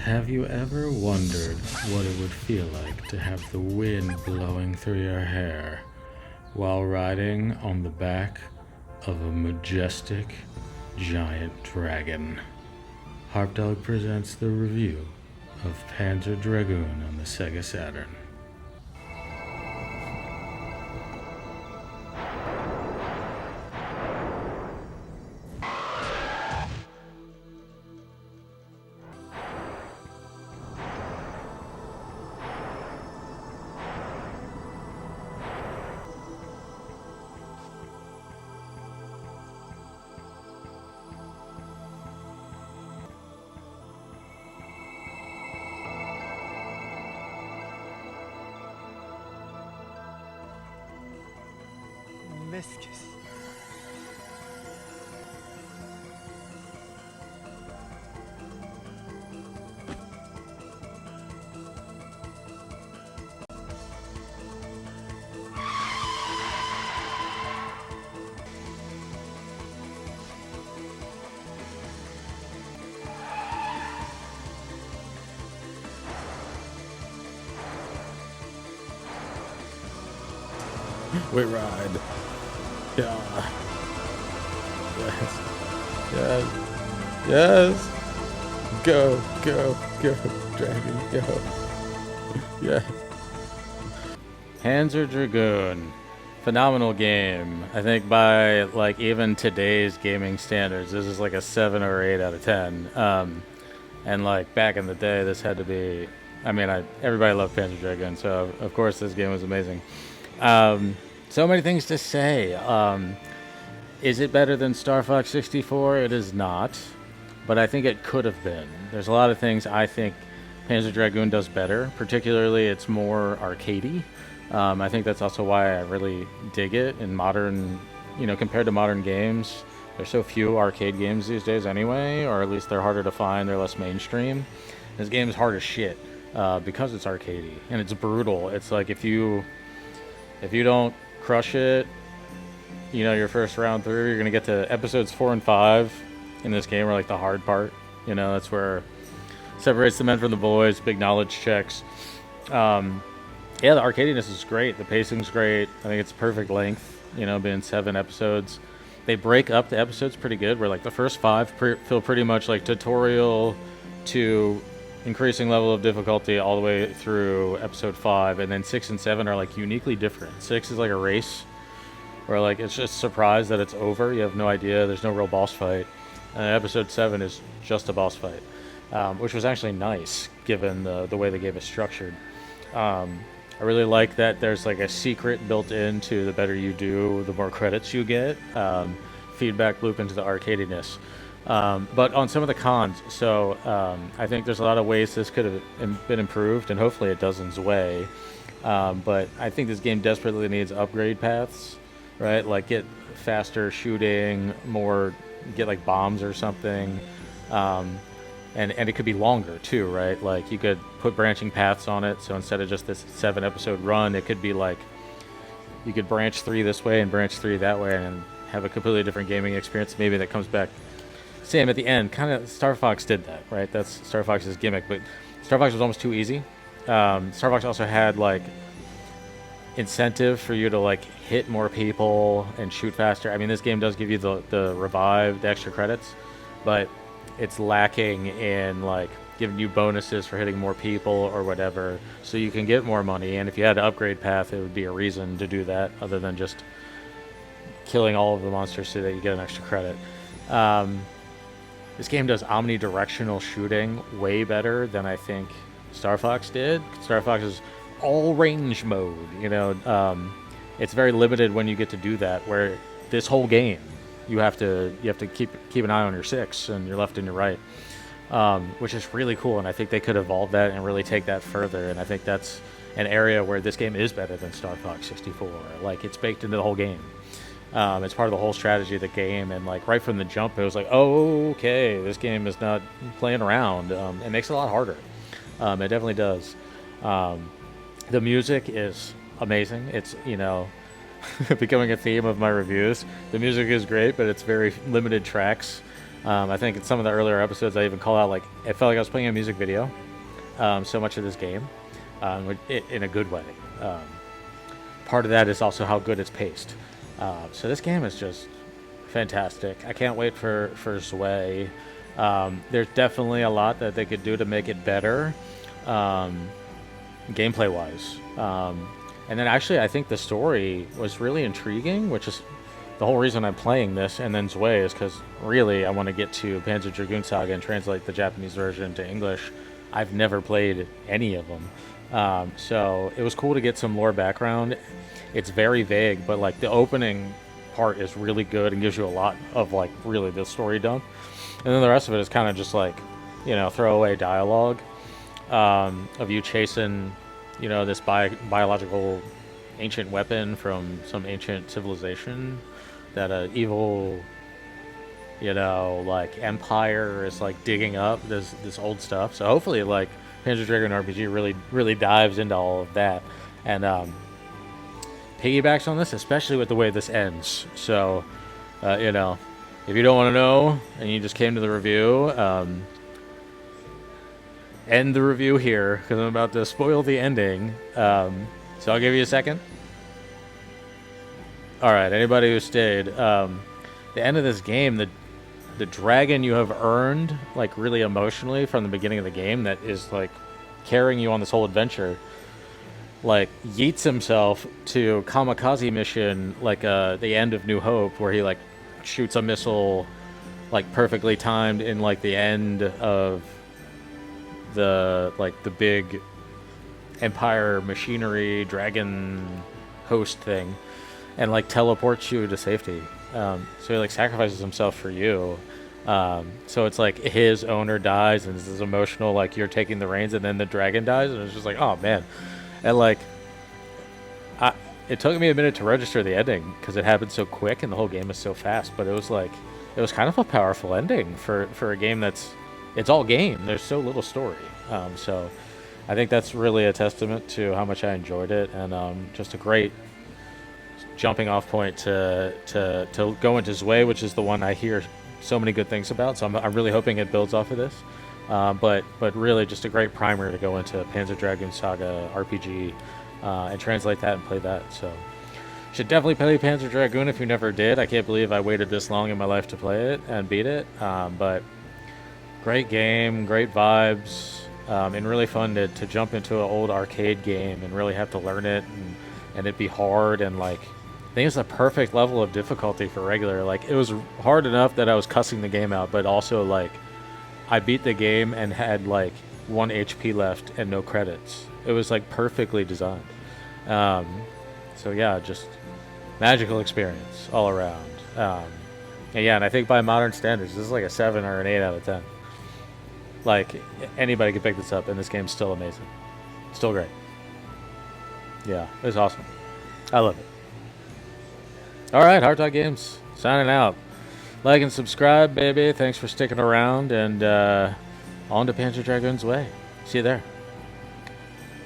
Have you ever wondered what it would feel like to have the wind blowing through your hair while riding on the back of a majestic giant dragon? Harpdog presents the review of Panzer Dragoon on the Sega Saturn. Mesquis. We ride. Yeah. Yes. Yes. Yes. Go, go, go, dragon, go. Yeah. Panzer Dragoon. Phenomenal game. I think by like even today's gaming standards, this is like a 7 or 8 out of 10. And like back in the day, this had to be. Everybody loved Panzer Dragoon, so of course this game was amazing. So many things to say. Is it better than StarFox 64? It is not, but I think it could have been. There's a lot of things I think Panzer Dragoon does better. Particularly, it's more arcadey. I think that's also why I really dig it in modern, compared to modern games. There's so few arcade games these days anyway, or at least they're harder to find. They're less mainstream. This game is hard as shit because it's arcadey and it's brutal. It's like if you don't crush it, your first round through, you're going to get to episodes 4 and 5 in this game are like the hard part. That's where separates the men from the boys, big knowledge checks. The arcadiness is great. The pacing's great. I think it's perfect length, being 7 episodes. They break up the episodes pretty good, where like the first 5 feel pretty much like tutorial to increasing level of difficulty all the way through episode 5, and then 6 and 7 are like uniquely different. 6 is like a race where like it's just surprised that it's over. You have no idea. There's no real boss fight. And episode 7 is just a boss fight, which was actually nice given the way the game is structured. I really like that there's like a secret built into the better you do, the more credits you get. Feedback loop into the arcadiness. But on some of the cons, I think there's a lot of ways this could have been improved, and hopefully it does in Zwei. But I think this game desperately needs upgrade paths, right? Like get faster shooting, get like bombs or something. And it could be longer too, right? Like you could put branching paths on it, so instead of just this 7 episode run, it could be like you could branch 3 this way and branch 3 that way and have a completely different gaming experience. Maybe that comes back same at the end. Kind of StarFox did that, right? That's StarFox's gimmick, but StarFox was almost too easy. StarFox also had like incentive for you to like hit more people and shoot faster. I mean, this game does give you the revive, the extra credits, but it's lacking in like giving you bonuses for hitting more people or whatever, so you can get more money. And if you had an upgrade path, it would be a reason to do that other than just killing all of the monsters so that you get an extra credit. This game does omnidirectional shooting way better than I think StarFox did. StarFox is all range mode, it's very limited when you get to do that, where this whole game you have to keep an eye on your 6 and your left and your right, which is really cool. And I think they could evolve that and really take that further. And I think that's an area where this game is better than StarFox 64. Like it's baked into the whole game. It's part of the whole strategy of the game, and like right from the jump, it was like, oh, okay, this game is not playing around. It makes it a lot harder. It definitely does. The music is amazing. It's becoming a theme of my reviews. The music is great, but it's very limited tracks. I think in some of the earlier episodes, I even call out like it felt like I was playing a music video. So much of this game, in a good way. Part of that is also how good it's paced. So this game is just fantastic. I can't wait for Zwei. There's definitely a lot that they could do to make it better, gameplay wise. And then actually, I think the story was really intriguing, which is the whole reason I'm playing this. And then Zwei is because really I want to get to Panzer Dragoon Saga and translate the Japanese version to English. I've never played any of them. So it was cool to get some lore background. It's very vague, but like the opening part is really good and gives you a lot of like really the story dump. And then the rest of it is kind of just like, you know, throwaway dialogue of you chasing, you know, this biological ancient weapon from some ancient civilization that an evil, you know, like empire is like digging up this old stuff. So hopefully like Panzer Dragoon RPG really dives into all of that and piggybacks on this, especially with the way this ends. So you know, if you don't want to know and you just came to the review, end the review here because I'm about to spoil the ending. So I'll give you a second. All right, anybody who stayed, the end of this game, the dragon you have earned, like really emotionally from the beginning of the game, that is like carrying you on this whole adventure, like yeets himself to kamikaze mission, like the end of New Hope, where he like shoots a missile, like perfectly timed in like the end of the big Empire machinery dragon host thing, and like teleports you to safety. So he like sacrifices himself for you. So it's like his owner dies and it's this emotional, like you're taking the reins and then the dragon dies, and it's just like, oh man. And like it took me a minute to register the ending because it happened so quick and the whole game is so fast, but it was kind of a powerful ending for a game it's all game. There's so little story. So I think that's really a testament to how much I enjoyed it, and just a great jumping off point to go into Zwei, which is the one I hear so many good things about. So I'm really hoping it builds off of this. But really just a great primer to go into Panzer Dragoon Saga RPG and translate that and play that. So should definitely play Panzer Dragoon if you never did. I can't believe I waited this long in my life to play it and beat it. But great game, great vibes, and really fun to jump into an old arcade game and really have to learn it and it be hard, and like I think it's the perfect level of difficulty for regular. Like it was hard enough that I was cussing the game out, but also like I beat the game and had like 1 HP left and no credits. It was like perfectly designed. So yeah, just magical experience all around. And I think by modern standards, this is like a 7 or an 8 out of 10. Like anybody could pick this up, and this game's still amazing, still great. Yeah, it's awesome. I love it. All right, Harpdog Games signing out. Like and subscribe, baby. Thanks for sticking around, and on to Panzer Dragoon's way. See you there.